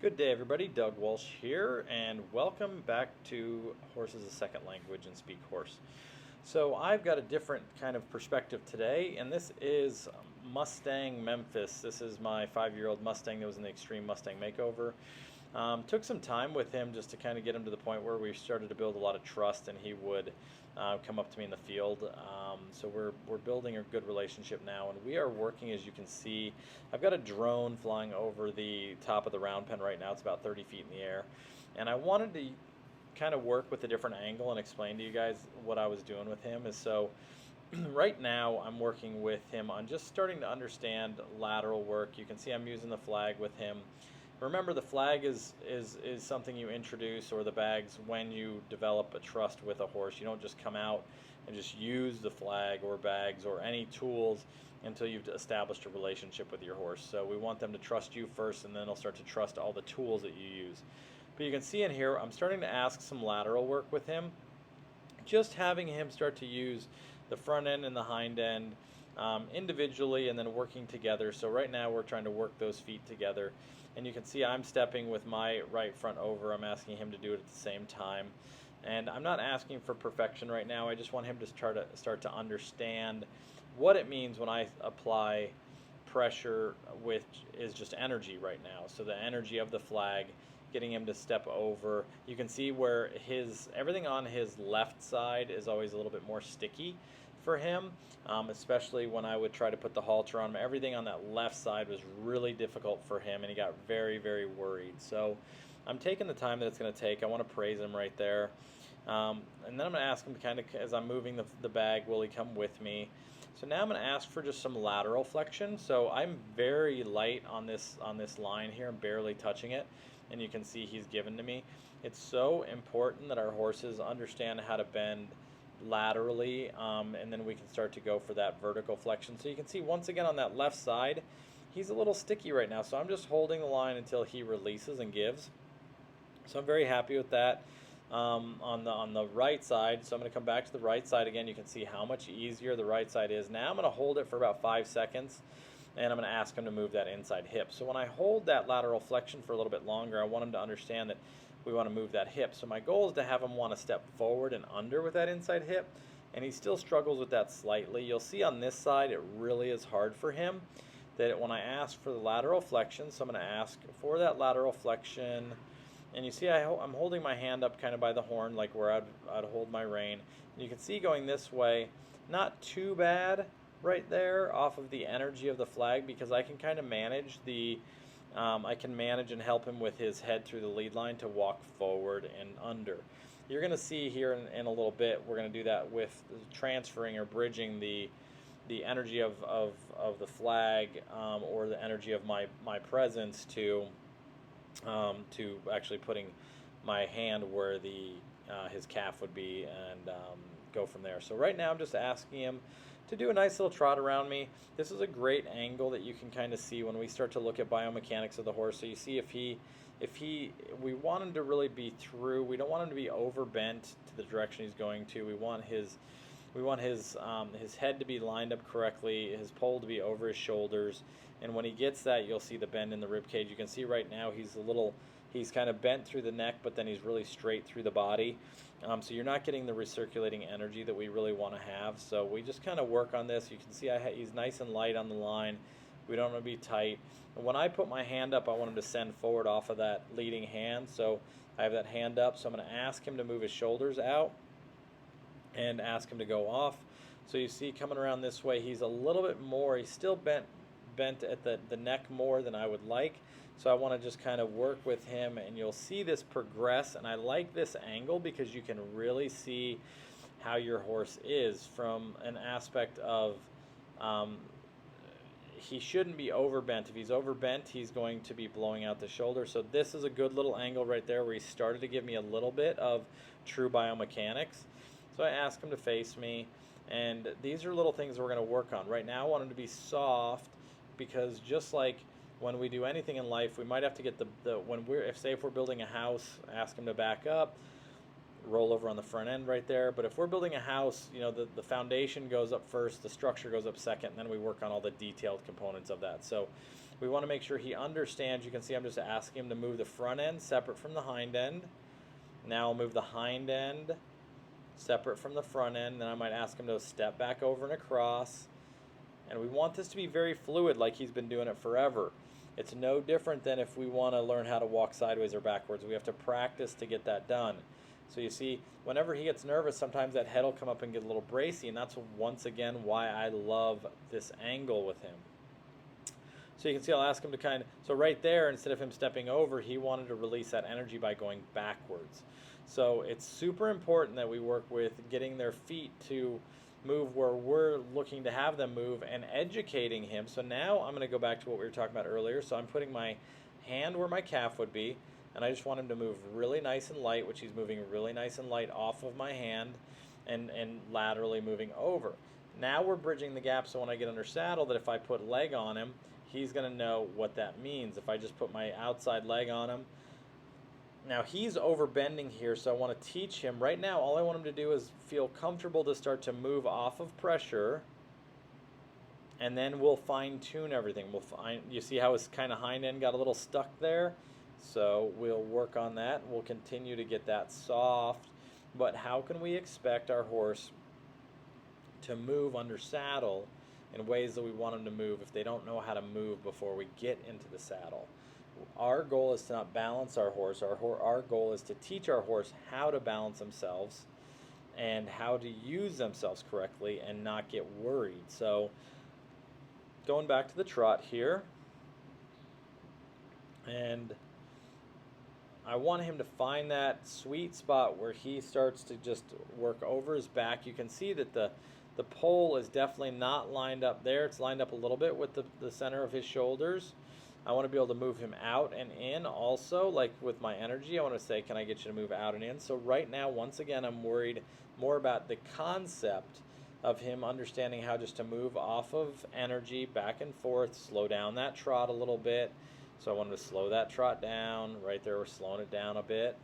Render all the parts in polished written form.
Good day, everybody. Doug Walsh here, and welcome back to Horse as a Second Language and Speak Horse. So I've got a different kind of perspective today, and this is Mustang Memphis. This is my 5-year-old Mustang that was in the Extreme Mustang Makeover. Took some time with him just to kind of get him to the point where we started to build a lot of trust, and he would come up to me in the field. So we're building a good relationship now, and we are working, as you can see. I've got a drone flying over the top of the round pen right now. It's about 30 feet in the air, and I wanted to kind of work with a different angle and explain to you guys what I was doing with him. Is so right now I'm working with him on just starting to understand lateral work. You can see I'm using the flag with him. Remember, the flag is something you introduce, or the bags, when you develop a trust with a horse. You don't just come out and just use the flag or bags or any tools until you've established a relationship with your horse. So we want them to trust you first, and then they'll start to trust all the tools that you use. But you can see in here, I'm starting to ask some lateral work with him. Just having him start to use the front end and the hind end individually, and then working together. So right now we're trying to work those feet together. And you can see I'm stepping with my right front over. I'm asking him to do it at the same time. And I'm not asking for perfection right now. I just want him to start to understand what it means when I apply pressure, which is just energy right now. So the energy of the flag, getting him to step over. You can see where everything on his left side is always a little bit more sticky for him, especially when I would try to put the halter on him. Everything on that left side was really difficult for him, and he got very, very worried. So I'm taking the time that it's going to take. I want to praise him right there. And then I'm going to ask him to kind of, as I'm moving the bag, will he come with me? So now I'm going to ask for just some lateral flexion. So I'm very light on this line here. I'm barely touching it, and you can see he's given to me. It's so important that our horses understand how to bend laterally, and then we can start to go for that vertical flexion. So you can see once again on that left side, he's a little sticky right now. So I'm just holding the line until he releases and gives. So I'm very happy with that. On the right side, so I'm going to come back to the right side again. You can see how much easier the right side is. Now I'm going to hold it for about 5 seconds, and I'm going to ask him to move that inside hip. So when I hold that lateral flexion for a little bit longer, I want him to understand that we want to move that hip. So my goal is to have him want to step forward and under with that inside hip, and he still struggles with that slightly. You'll see on this side it really is hard for him, that when I ask for the lateral flexion, so I'm going to ask for that lateral flexion, and you see I'm holding my hand up kind of by the horn, like where I'd hold my rein. And you can see going this way, not too bad right there off of the energy of the flag, because I can kind of manage I can manage and help him with his head through the lead line to walk forward and under. You're going to see here in a little bit, we're going to do that with transferring or bridging the energy of the flag, or the energy of my presence to actually putting my hand where his calf would be, and go from there. So right now I'm just asking him to do a nice little trot around me. This is a great angle that you can kind of see when we start to look at biomechanics of the horse. So you see we want him to really be through. We don't want him to be overbent to the direction he's going to. We want his head to be lined up correctly, his pole to be over his shoulders, and when he gets that, you'll see the bend in the rib cage. You can see right now he's kind of bent through the neck, but then he's really straight through the body. So you're not getting the recirculating energy that we really want to have. So we just kind of work on this. You can see he's nice and light on the line. We don't want to be tight. And when I put my hand up, I want him to send forward off of that leading hand. So I have that hand up. So I'm going to ask him to move his shoulders out and ask him to go off. So you see coming around this way, he's a little bit more, he's still bent at the neck more than I would like. So I want to just kind of work with him, and you'll see this progress. And I like this angle because you can really see how your horse is from an aspect of he shouldn't be overbent. If he's overbent, he's going to be blowing out the shoulder. So this is a good little angle right there where he started to give me a little bit of true biomechanics. So I ask him to face me, and these are little things we're going to work on. Right now I want him to be soft, because just like when we do anything in life, we might have to get if we're building a house, ask him to back up, roll over on the front end right there. But if we're building a house, the foundation goes up first, the structure goes up second, and then we work on all the detailed components of that. So We want to make sure he understands. You can see I'm just asking him to move the front end separate from the hind end. Now I'll move the hind end separate from the front end. Then I might ask him to step back over and across. And we want this to be very fluid, like he's been doing it forever. It's no different than if we want to learn how to walk sideways or backwards. We have to practice to get that done. So you see, whenever he gets nervous, sometimes that head will come up and get a little bracy, and that's once again why I love this angle with him. So you can see I'll ask him to so right there, instead of him stepping over, he wanted to release that energy by going backwards. So it's super important that we work with getting their feet to move where we're looking to have them move and educating him. So now I'm going to go back to what we were talking about earlier. So I'm putting my hand where my calf would be, and I just want him to move really nice and light, which he's moving really nice and light off of my hand and laterally moving over. Now we're bridging the gap, so when I get under saddle, that if I put leg on him, he's going to know what that means. If I just put my outside leg on him, now he's overbending here, so I want to teach him. Right now, all I want him to do is feel comfortable to start to move off of pressure, and then we'll fine-tune everything. You see how his kind of hind end got a little stuck there? So we'll work on that. We'll continue to get that soft. But how can we expect our horse to move under saddle in ways that we want them to move if they don't know how to move before we get into the saddle? Our goal is to not balance our horse. Our goal is to teach our horse how to balance themselves and how to use themselves correctly and not get worried. So going back to the trot here, and I want him to find that sweet spot where he starts to just work over his back. You can see that the pole is definitely not lined up there. It's lined up a little bit with the center of his shoulders. I want to be able to move him out and in also, like with my energy. I want to say, can I get you to move out and in? So right now, once again, I'm worried more about the concept of him understanding how just to move off of energy back and forth, slow down that trot a little bit. So I want him to slow that trot down. Right there, we're slowing it down a bit.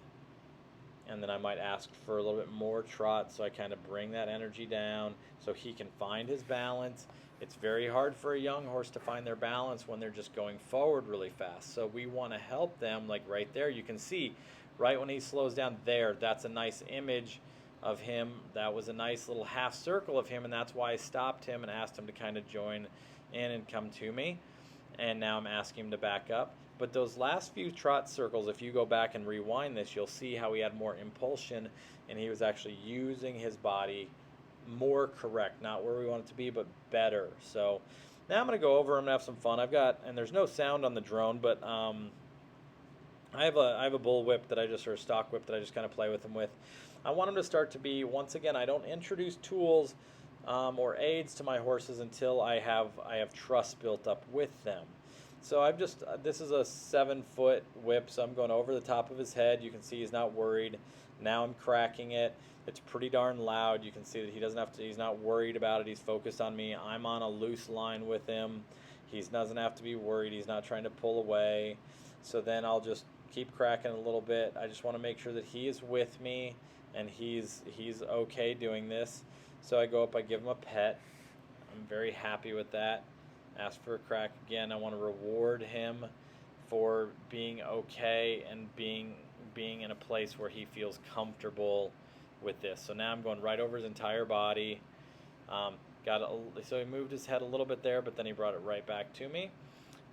And then I might ask for a little bit more trot, so I kind of bring that energy down so he can find his balance. It's very hard for a young horse to find their balance when they're just going forward really fast. So we want to help them, like right there. You can see right when he slows down there, that's a nice image of him. That was a nice little half circle of him, and that's why I stopped him and asked him to kind of join in and come to me. And now I'm asking him to back up. But those last few trot circles, if you go back and rewind this, you'll see how he had more impulsion and he was actually using his body more correct, not where we want it to be, but better. So now I'm going to go over and have some fun. And there's no sound on the drone, but I have a bull whip that or stock whip that I just kind of play with him with. I want him to start to be, once again, I don't introduce tools or aids to my horses until I have trust built up with them. So this is a 7-foot whip, so I'm going over the top of his head. You can see he's not worried. Now I'm cracking it. It's pretty darn loud. You can see that he's not worried about it. He's focused on me. I'm on a loose line with him. He doesn't have to be worried. He's not trying to pull away. So then I'll just keep cracking a little bit. I just want to make sure that he is with me and he's okay doing this. So I go up, I give him a pet. I'm very happy with that. Ask for a crack again. I want to reward him for being okay and being in a place where he feels comfortable with this. So now I'm going right over his entire body. So he moved his head a little bit there, but then he brought it right back to me.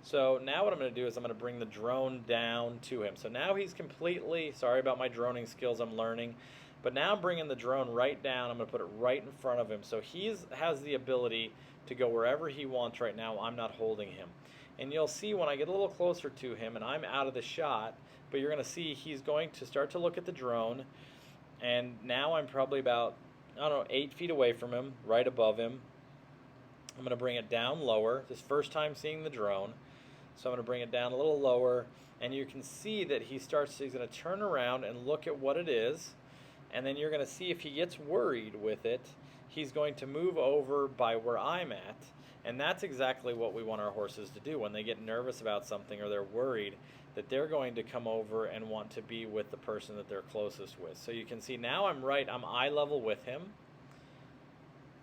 So now what I'm going to do is I'm going to bring the drone down to him. So now he's completely, sorry about my droning skills, I'm learning. But now I'm bringing the drone right down. I'm going to put it right in front of him. So he has the ability to go wherever he wants right now. I'm not holding him. And you'll see when I get a little closer to him and I'm out of the shot, but you're going to see he's going to start to look at the drone. And now I'm probably about, 8 feet away from him, right above him. I'm going to bring it down lower. This first time seeing the drone. So I'm going to bring it down a little lower. And you can see that he's going to turn around and look at what it is. And then you're going to see if he gets worried with it, he's going to move over by where I'm at. And that's exactly what we want our horses to do. When they get nervous about something or they're worried, that they're going to come over and want to be with the person that they're closest with. So you can see now I'm eye level with him.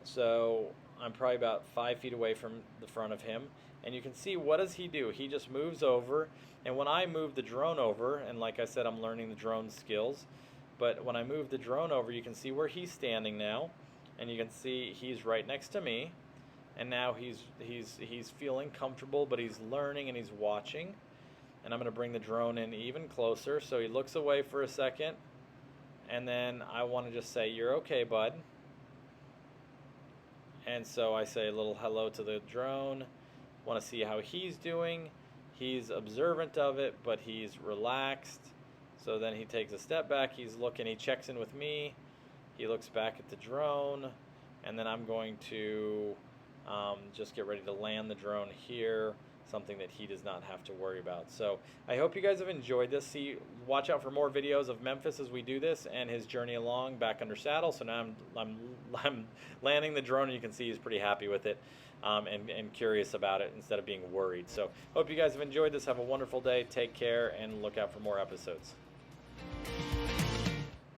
So I'm probably about 5 feet away from the front of him, and you can see, what does he do? He just moves over, and when I move the drone over, and like I said, I'm learning the drone skills, but when I move the drone over, you can see where he's standing now, and you can see he's right next to me, and now he's feeling comfortable, but he's learning and he's watching. And I'm going to bring the drone in even closer, so he looks away for a second, and then I want to just say, "You're okay, bud." And so I say a little hello to the drone, want to see how he's doing. He's observant of it, but he's relaxed. So then he takes a step back, he's looking, he checks in with me, he looks back at the drone, and then I'm going to just get ready to land the drone here, something that he does not have to worry about. So I hope you guys have enjoyed this. Watch out for more videos of Memphis as we do this and his journey along back under saddle. So now I'm landing the drone, and you can see he's pretty happy with it and curious about it instead of being worried. So hope you guys have enjoyed this. Have a wonderful day. Take care, and look out for more episodes.